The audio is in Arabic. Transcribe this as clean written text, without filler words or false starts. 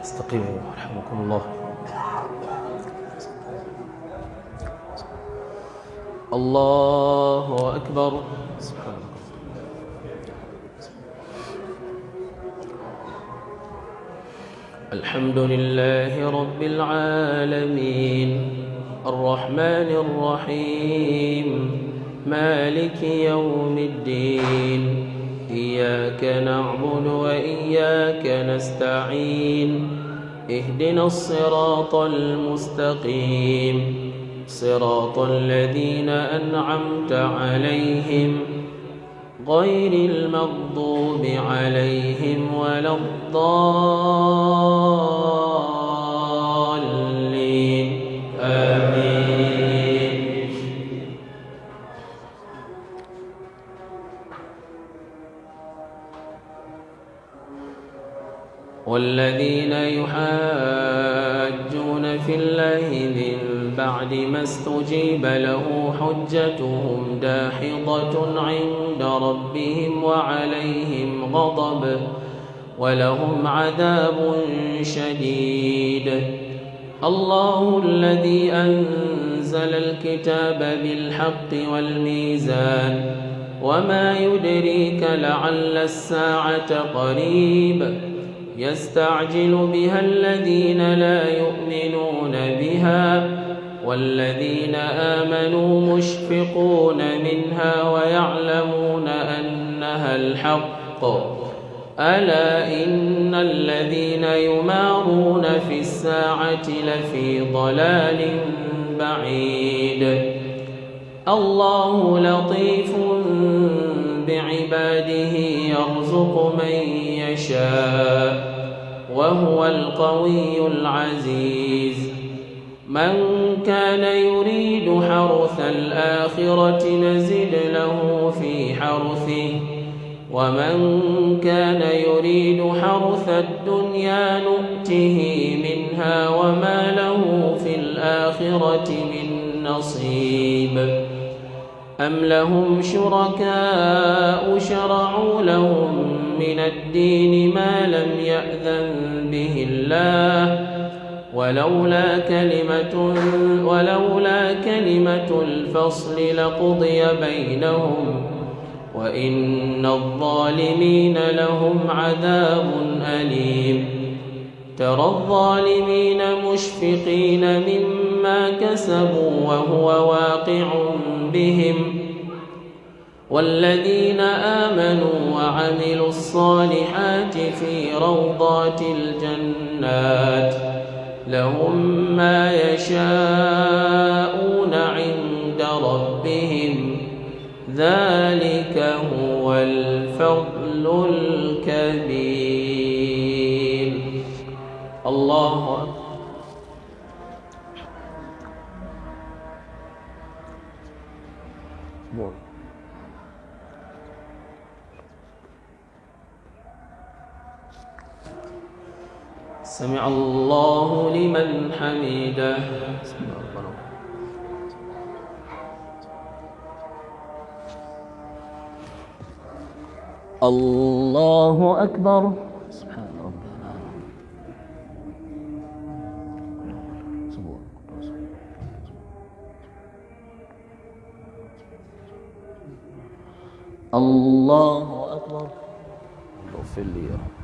استقيموا رحمكم الله. الله أكبر. الحمد لله رب العالمين الرحمن الرحيم مالك يوم الدين إياك نعبد وإياك نستعين اهدنا الصراط المستقيم صراط الذين أنعمت عليهم غير المغضوب عليهم ولا الضالين آمين. والذين يحاجون في الله من بعد ما استجيب له حجتهم داحضة عند ربهم وعليهم غضب ولهم عذاب شديد. الله الذي أنزل الكتاب بالحق والميزان وما يدريك لعل الساعة قريب يستعجل بها الذين لا يؤمنون بها والذين آمنوا مشفقون منها ويعلمون أنها الحق. ألا إن الذين يمارون في الساعة لفي ضلال بعيد. الله لطيف بعباده يرزق من يشاء وهو القوي العزيز. من كان يريد حرث الآخرة نزد له في حرثه ومن كان يريد حرث الدنيا نؤته منها وما له في الآخرة من نصيب. أم لهم شركاء شرعوا لهم من الدين ما لم يأذن به الله ولولا كلمة الفصل لقضي بينهم وإن الظالمين لهم عذاب أليم. ترى الظالمين مشفقين مما كسبوا وهو واقع بهم والذين آمنوا وعملوا الصالحات في روضات الجنات لهم ما يشاءون عند ربهم ذلك هو الفضل الكبير. الله أكبر. سمع الله لمن حمده. الله أكبر. سبحان ربنا. الله أكبر. اغفر لي يا رب.